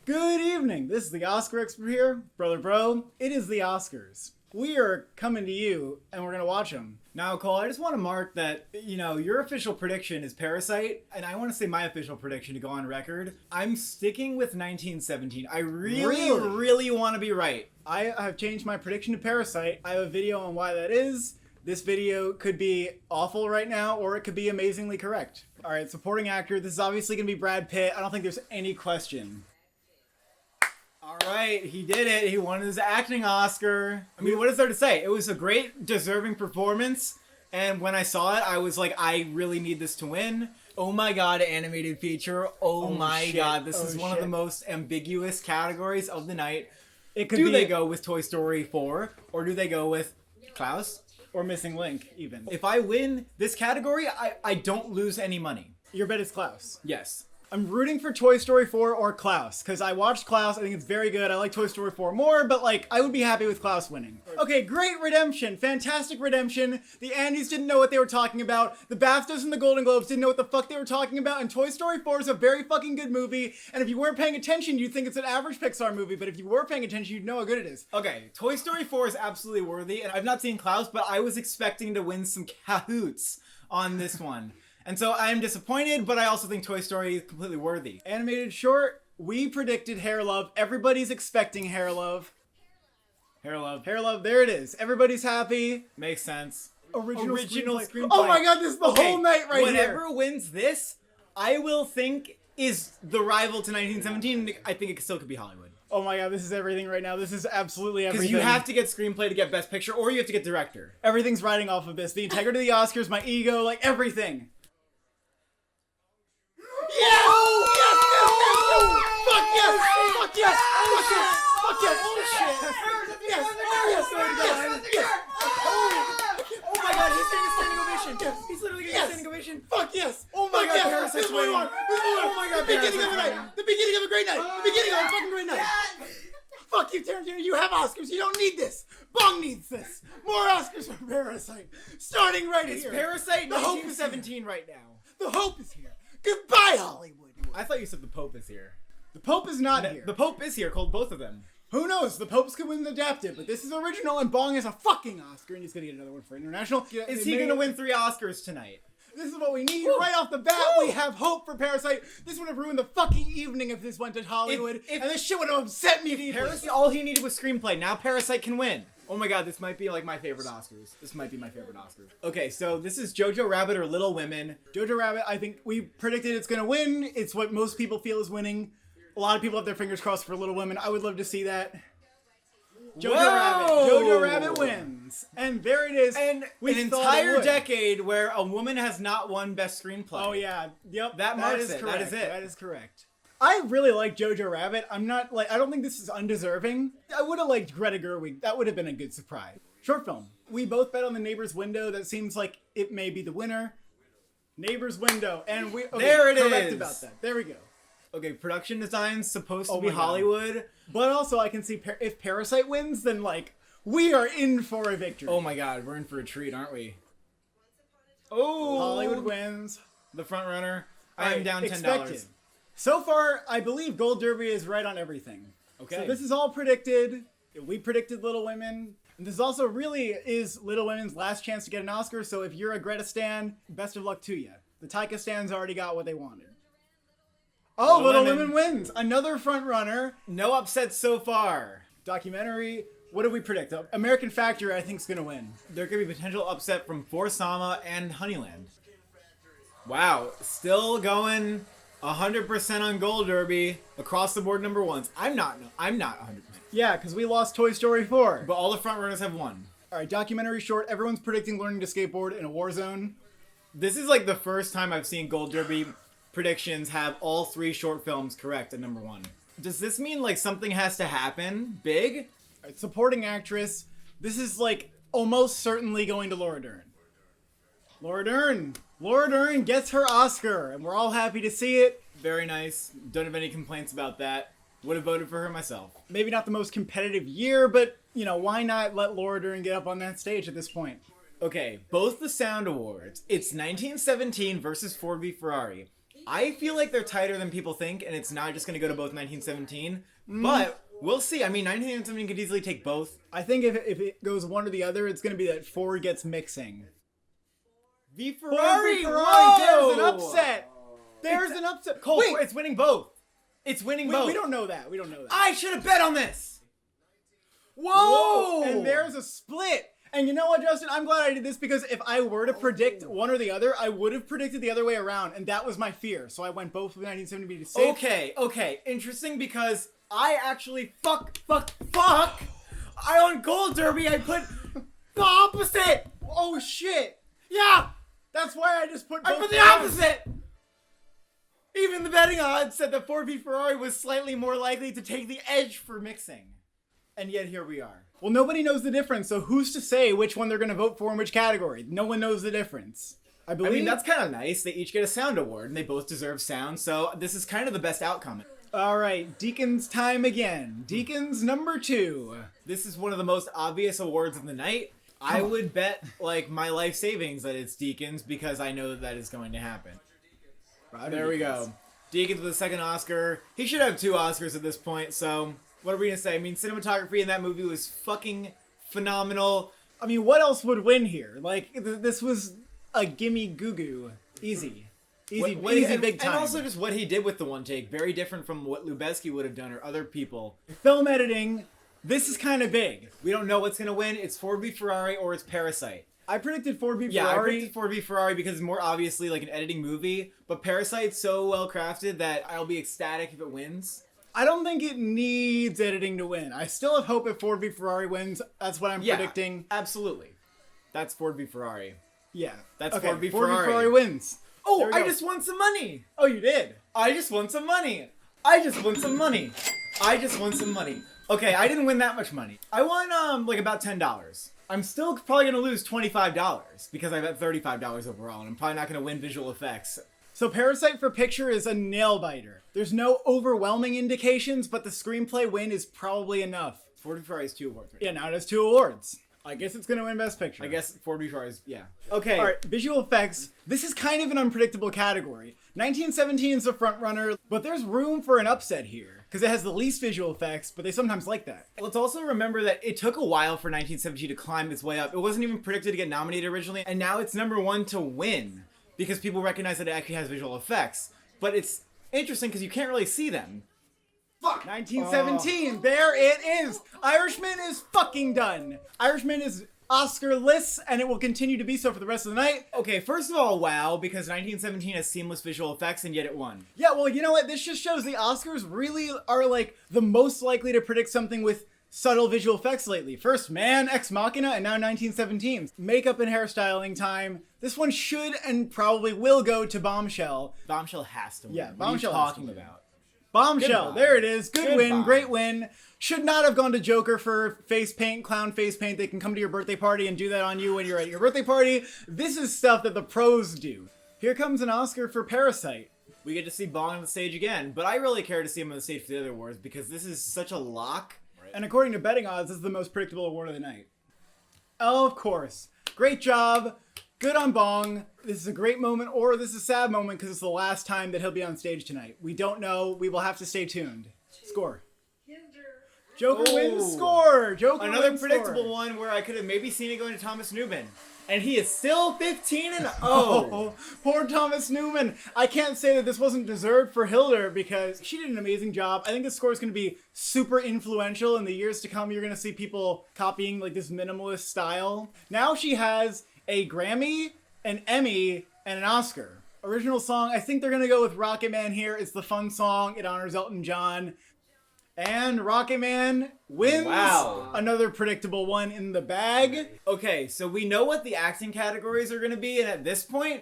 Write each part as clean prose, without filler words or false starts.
Good evening. This is the Oscar expert here, brother bro. It is the Oscars. We are coming to you, and we're gonna watch them. Now, Cole, I just want to mark that, your official prediction is Parasite, and I want to say my official prediction to go on record. I'm sticking with 1917. I really want to be right. I have changed my prediction to Parasite. I have a video on why that is. This video could be awful right now, or it could be amazingly correct. All right, supporting actor. This is obviously gonna be Brad Pitt. I don't think there's any question. All right, he did it. He won his acting Oscar. I mean, what is there to say? It was a great, deserving performance. And when I saw it, I was like, I really need this to win. Oh my god, animated feature. Oh my god, this is one of the most ambiguous categories of the night. It could they go with Toy Story 4, or do they go with Klaus? Or Missing Link, even. If I win this category, I don't lose any money. Your bet is Klaus. Yes. I'm rooting for Toy Story 4 or Klaus, because I watched Klaus, I think it's very good. I like Toy Story 4 more, but I would be happy with Klaus winning. Okay, great redemption, fantastic redemption. The Andes didn't know what they were talking about. The BAFTAs and the Golden Globes didn't know what the fuck they were talking about, and Toy Story 4 is a very fucking good movie, and if you weren't paying attention, you'd think it's an average Pixar movie, but if you were paying attention, you'd know how good it is. Okay, Toy Story 4 is absolutely worthy, and I've not seen Klaus, but I was expecting to win some cahoots on this one. And so I'm disappointed, but I also think Toy Story is completely worthy. Animated short, we predicted Hair Love. Everybody's expecting Hair Love. Hair Love. Hair Love, there it is. Everybody's happy. Makes sense. Original screenplay. Oh my god, this is the whole night right here. Whatever wins this, I will think is the rival to 1917. I think it still could be Hollywood. Oh my god, this is everything right now. This is absolutely everything. Because you have to get screenplay to get Best Picture, or you have to get director. Everything's riding off of this. The integrity of the Oscars, my ego, everything. Yes! Oh, yes! Fuck yes! Fuck yes! Fuck yes! Fuck yes! Oh shit! Yes! Yes! Oh my god, he's getting a standing ovation! Yes! He's literally getting a standing ovation! Fuck yes! Oh my god, Parasite's winning! Oh my god, the beginning of a night! The beginning of a great night! The beginning of a fucking great night! Fuck you, Tarantino! You have Oscars! You don't need this! Bong needs this! More Oscars for Parasite! Starting right here! It's Parasite 1917 right now! The hope is here! Goodbye, Hollywood! I thought you said the Pope is here. The Pope is not here. The Pope is here, called both of them. Who knows? The Popes could win the adapted, but this is original, and Bong is a fucking Oscar, and he's gonna get another one for international. Is he gonna win 3 Oscars tonight? This is what we need. Woo. Right off the bat, we have hope for Parasite. This would have ruined the fucking evening if this went to Hollywood, and this shit would have upset me deeply. Parasite, all he needed was screenplay. Now Parasite can win. Oh my god, this might be my favorite Oscars. This might be my favorite Oscars. Okay, so this is Jojo Rabbit or Little Women. Jojo Rabbit, I think we predicted it's gonna win. It's what most people feel is winning. A lot of people have their fingers crossed for Little Women. I would love to see that. Jojo Rabbit wins. And there it is. And an entire decade where a woman has not won Best Screenplay. Oh yeah, yep. That marks it. That is it. That is correct. I really like Jojo Rabbit. I don't think this is undeserving. I would have liked Greta Gerwig. That would have been a good surprise. Short film. We both bet on The Neighbor's Window. That seems like it may be the winner. Neighbor's Window. And there it is. Correct about that. There we go. Okay, production design's supposed to be Hollywood. But also I can see if Parasite wins, then we are in for a victory. Oh my god, we're in for a treat, aren't we? Oh! Hollywood wins. The front runner. I am down $10. Expected. So far, I believe Gold Derby is right on everything. Okay. So this is all predicted. We predicted Little Women. And this also really is Little Women's last chance to get an Oscar, so if you're a Greta stan, best of luck to you. The Taika stans already got what they wanted. Oh, Little Women wins! Another front runner. No upsets so far. Documentary. What did we predict? American Factory, I think, is going to win. There could be potential upset from For Sama and Honeyland. Wow. Still going 100% on Gold Derby. Across the board number ones. I'm not 100%. Yeah, because we lost Toy Story 4. But all the front runners have won. Alright, documentary short. Everyone's predicting learning to skateboard in a war zone. This is the first time I've seen Gold Derby predictions have all 3 short films correct at number 1. Does this mean something has to happen big? Right, supporting actress. This is almost certainly going to Laura Dern. Laura Dern gets her Oscar, and we're all happy to see it. Very nice. Don't have any complaints about that. Would have voted for her myself. Maybe not the most competitive year, but why not let Laura Dern get up on that stage at this point? Okay, both the Sound Awards. It's 1917 versus Ford v Ferrari. I feel like they're tighter than people think, and it's not just going to go to both 1917. But we'll see. I mean, 1917 could easily take both. I think if it goes one or the other, it's going to be that Ford gets mixing. V Ferrari! Whoa! There's an upset! There's an upset. Cole, Wait, it's winning both. It's winning both. We don't know that. We don't know that. I should have bet on this. Whoa! And there's a split. And you know what, Justin? I'm glad I did this because if I were to predict one or the other, I would have predicted the other way around, and that was my fear. So I went both with 1970 to save. Okay. Interesting because I actually fuck. I on Gold Derby I put the opposite. Oh shit! Yeah, that's why I just put. I put the opposite. Even the betting odds said that Ford v Ferrari was slightly more likely to take the edge for mixing, and yet here we are. Well, nobody knows the difference, so who's to say which one they're going to vote for in which category? No one knows the difference. I mean, that's kind of nice. They each get a sound award, and they both deserve sound, so this is kind of the best outcome. All right, Deacon's time again. Deacon's number 2. This is one of the most obvious awards of the night. I would bet, like, my life savings that it's Deacon's because I know that is going to happen. There we go. Deacon's with the second Oscar. He should have 2 Oscars at this point, so... What are we gonna say? I mean, cinematography in that movie was fucking phenomenal. I mean, what else would win here? Like, this was a gimme goo-goo. Easy, big time. And also just what he did with the one take. Very different from what Lubezki would have done or other people. Film editing, this is kind of big. We don't know what's gonna win. It's Ford v Ferrari or it's Parasite. I predicted Ford v Ferrari. Yeah, I predicted Ford v Ferrari because it's more obviously like an editing movie. But Parasite's so well crafted that I'll be ecstatic if it wins. I don't think it needs editing to win. I still have hope if Ford v Ferrari wins. That's what I'm predicting. Absolutely. That's Ford v Ferrari. Yeah. That's Ford v Ferrari. Ford v Ferrari wins. Oh, I just won some money. Oh, you did? I just won some money. I just won some money. Okay, I didn't win that much money. I won, like about $10. I'm still probably going to lose $25 because I bet $35 overall, and I'm probably not going to win visual effects. So Parasite for Picture is a nail-biter. There's no overwhelming indications, but the screenplay win is probably enough. Ford v Ferrari has 2 awards. Right? Yeah, now it has 2 awards. I guess it's going to win Best Picture. I guess Ford v Ferrari is, yeah. Okay. All right, visual effects. This is kind of an unpredictable category. 1917 is the front runner, but there's room for an upset here because it has the least visual effects, but they sometimes like that. Let's also remember that it took a while for 1917 to climb its way up. It wasn't even predicted to get nominated originally, and now it's number 1 to win. Because people recognize that it actually has visual effects. But it's interesting because you can't really see them. Fuck! 1917, there it is! Irishman is fucking done! Irishman is Oscar-less, and it will continue to be so for the rest of the night. Okay, first of all, wow, because 1917 has seamless visual effects, and yet it won. Yeah, well, you know what? This just shows the Oscars really are, like, the most likely to predict something with subtle visual effects lately. First Man, Ex Machina, and now 1917. Makeup and hairstyling time. This one should and probably will go to Bombshell. Bombshell has to win. Yeah, Bombshell. What are you talking about? Bombshell, there it is. Good win, Goodbye. great win. Should not have gone to Joker for face paint, clown face paint. They can come to your birthday party and do that on you when you're at your birthday party. This is stuff that the pros do. Here comes an Oscar for Parasite. We get to see Bong on the stage again, but I really care to see him on the stage for the other awards because this is such a lock. And according to betting odds, this is the most predictable award of the night. Oh, of course. Great job. Good on Bong. This is a great moment, or this is a sad moment because it's the last time that he'll be on stage tonight. We don't know. We will have to stay tuned. Score. Joker wins score. Joker Another wins predictable score. one where I could have maybe seen it going to Thomas Newman. And he is still 15-0. Oh, poor Thomas Newman. I can't say that this wasn't deserved for Hilder because she did an amazing job. I think this score is going to be super influential in the years to come. You're going to see people copying like this minimalist style. Now she has a Grammy, an Emmy, and an Oscar. Original song, I think they're going to go with Rocket Man here. It's the fun song. It honors Elton John. And Rocket Man wins. Wow. Another predictable one in the bag. Okay, so we know what the acting categories are going to be, and at this point,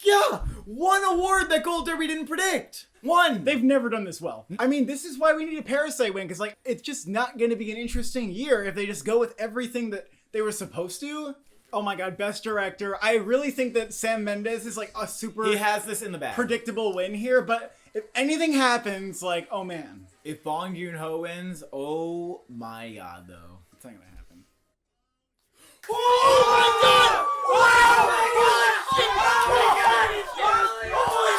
yeah, one award that Gold Derby didn't predict. One. They've never done this well. I mean, this is why we need a Parasite win, because like it's just not going to be an interesting year if they just go with everything that they were supposed to. Oh my god, Best Director. I really think that Sam Mendes is like a super... He has this in the bag. ...predictable win here, but if anything happens, like, oh man. If Bong Joon-ho wins, oh my god, though. It's not gonna happen. Oh my god! Oh my god! Oh my god! Holy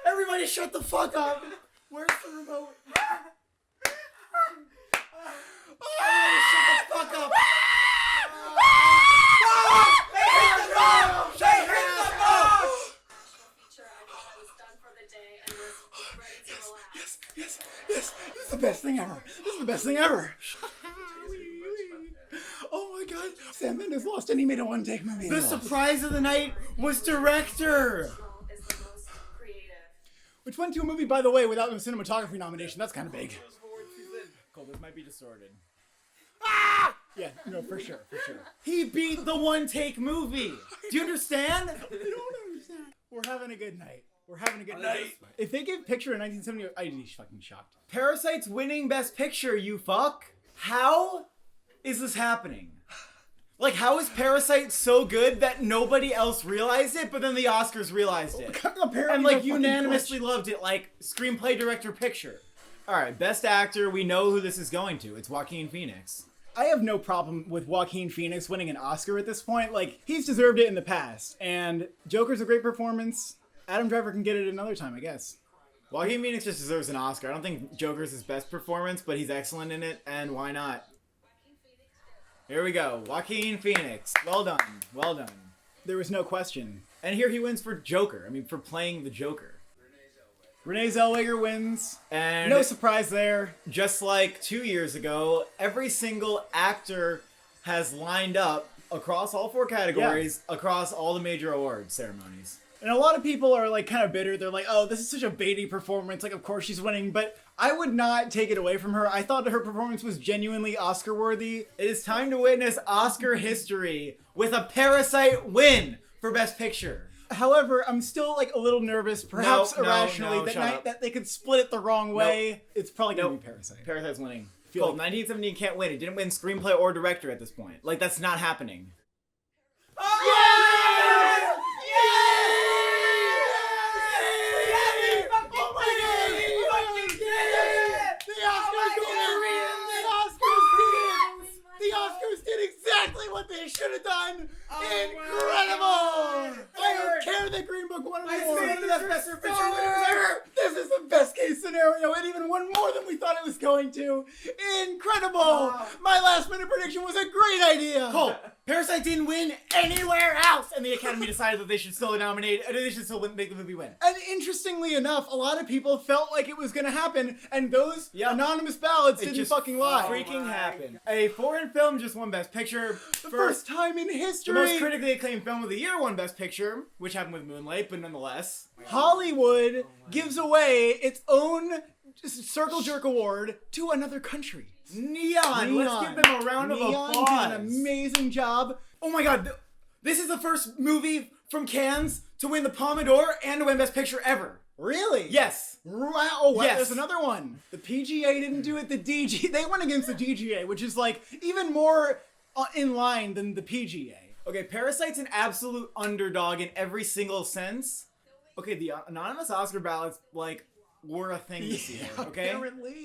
Everybody shut the fuck up! Where's the remote? Everybody shut the fuck up! Yes. This is the best thing ever. Oh my god. Sam Mendes lost and he made a one-take movie. The surprise of the night was director! Which went to a movie, by the way, without a cinematography nomination. That's kind of big. Cole, this might be distorted. Yeah, no, for sure. He beat the one-take movie! Do you understand? I don't understand. We're having a good night. If they gave Picture in 1970, I'd be fucking shocked. Parasite's winning Best Picture, you fuck! How is this happening? Like, how is Parasite so good that nobody else realized it, but then the Oscars realized it? Apparently And, like, they're unanimously fucking loved it, like, Screenplay, Director, Picture. Alright, Best Actor, we know who this is going to. It's Joaquin Phoenix. I have no problem with Joaquin Phoenix winning an Oscar at this point. Like, he's deserved it in the past. And Joker's a great performance. Adam Driver can get it another time, I guess. Joaquin Phoenix just deserves an Oscar. I don't think Joker's his best performance, but he's excellent in it, and why not? Here we go. Joaquin Phoenix. Well done. There was no question. And here he wins for Joker. I mean, for playing the Joker. Renee Zellweger wins. And no surprise there. Just like 2 years ago, every single actor has lined up across all 4 categories, across all the major awards ceremonies. And a lot of people are like kind of bitter. They're like, oh, this is such a Beatty performance. Like, of course she's winning. But I would not take it away from her. I thought her performance was genuinely Oscar worthy. It is time to witness Oscar history with a Parasite win for Best Picture. However, I'm still like a little nervous, perhaps irrationally, that they could split it the wrong way. It's probably going to be Parasite. Parasite's winning. Cool. 1917 can't win. It didn't win screenplay or director at this point. Like, that's not happening. What they should have done. Incredible! I don't care that Green Book won an award. This is the best case scenario. It even won more than we thought it was going to. Incredible! My last minute prediction was a great idea. Cole, Parasite didn't win anywhere else, and the Academy decided that they should still make the movie win. And interestingly enough, a lot of people felt like it was going to happen, and those anonymous ballots didn't fucking lie. Freaking happen. A foreign film just won Best Picture. The first time in history. The most critically acclaimed film of the year won Best Picture, which happened with Moonlight, but nonetheless. Hollywood gives away its own circle jerk award to another country. Neon. Let's give them a round of applause. Neon did an amazing job. Oh my god, this is the first movie from Cannes to win the Palme d'Or and to win Best Picture ever. Really? Yes. Wow. Oh, yes. There's another one. The PGA didn't do it. The DG. They went against the DGA, which is like even more in line than the PGA. Okay, Parasite's an absolute underdog in every single sense. Okay, the anonymous Oscar ballots, like, were a thing this year, okay?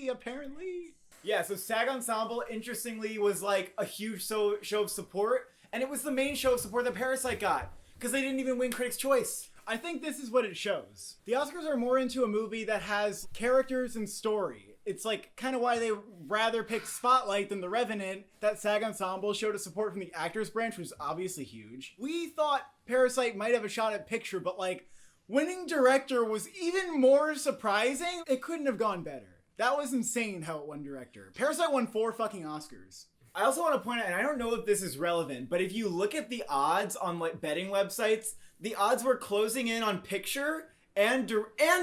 Apparently. Yeah, so SAG Ensemble, interestingly, was, like, a huge show of support, and it was the main show of support that Parasite got, because they didn't even win Critics' Choice. I think this is what it shows. The Oscars are more into a movie that has characters and story. It's like kind of why they rather pick Spotlight than The Revenant. That SAG Ensemble showed us support from the actors branch, which was obviously huge. We thought Parasite might have a shot at picture, but like winning director was even more surprising. It couldn't have gone better. That was insane how it won director. Parasite won 4 fucking Oscars. I also want to point out, and I don't know if this is relevant, but if you look at the odds on like betting websites, the odds were closing in on picture and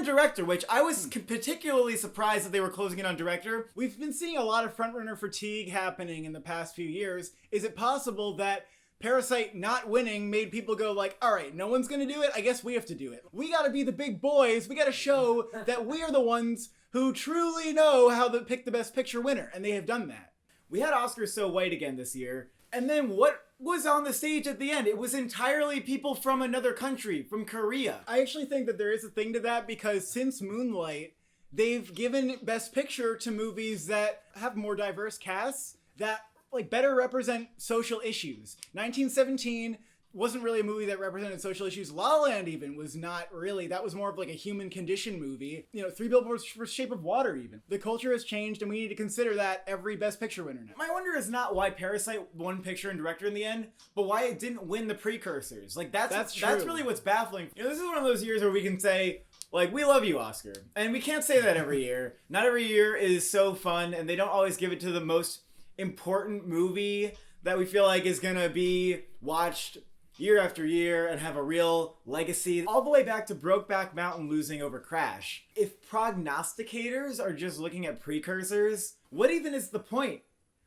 director, which I was particularly surprised that they were closing in on director. We've been seeing a lot of frontrunner fatigue happening in the past few years. Is it possible that Parasite not winning made people go like, all right, no one's gonna do it, I guess we have to do it. We gotta be the big boys, we gotta show that we are the ones who truly know how to pick the best picture winner, and they have done that. We had Oscars So White again this year, and then what was on the stage at the end? It was entirely people from another country, from Korea. I actually think that there is a thing to that, because since Moonlight, they've given Best Picture to movies that have more diverse casts, that like better represent social issues. 1917 wasn't really a movie that represented social issues. La La Land even was not really. That was more of like a human condition movie. You know, Three Billboards for Shape of Water even. The culture has changed, and we need to consider that every Best Picture winner now. My wonder is not why Parasite won picture and director in the end, but why it didn't win the precursors. Like that's really what's baffling. You know, this is one of those years where we can say, like, we love you, Oscar. And we can't say that every year. Not every year is so fun, and they don't always give it to the most important movie that we feel like is gonna be watched year after year and have a real legacy, all the way back to Brokeback Mountain losing over Crash. If prognosticators are just looking at precursors, what even is the point?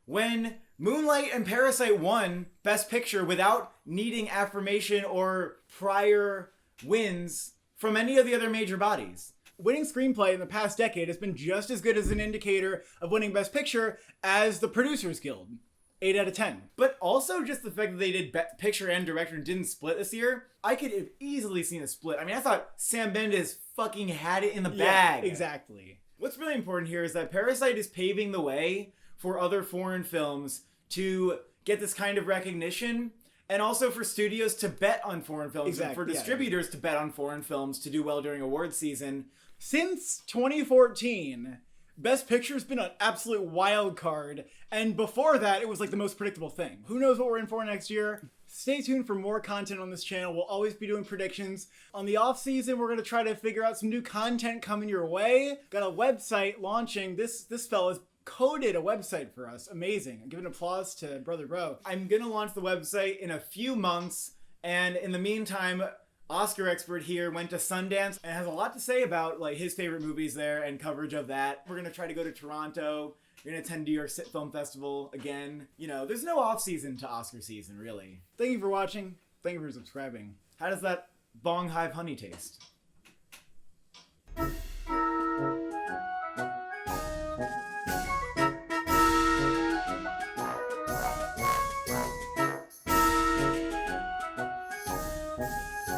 When Moonlight and Parasite won Best Picture without needing affirmation or prior wins from any of the other major bodies. Winning screenplay in the past decade has been just as good as an indicator of winning Best Picture as the Producers Guild. 8 out of 10. But also just the fact that they did picture and director and didn't split this year, I could have easily seen a split. I mean, I thought Sam Mendes fucking had it in the bag. Yeah, exactly. What's really important here is that Parasite is paving the way for other foreign films to get this kind of recognition, and also for studios to bet on foreign films, and for distributors to bet on foreign films to do well during award season. Since 2014, Best Picture's been an absolute wild card, and before that, it was like the most predictable thing. Who knows what we're in for next year? Stay tuned for more content on this channel. We'll always be doing predictions. On the off season, we're going to try to figure out some new content coming your way. Got a website launching. This fella's coded a website for us. Amazing. Give an applause to Brother Bro. I'm going to launch the website in a few months, and in the meantime, Oscar expert here went to Sundance and has a lot to say about like his favorite movies there and coverage of that. We're going to try to go to Toronto. We're going to attend New York Film Festival again. You know, there's no off season to Oscar season, really. Thank you for watching. Thank you for subscribing. How does that Bong Hive honey taste?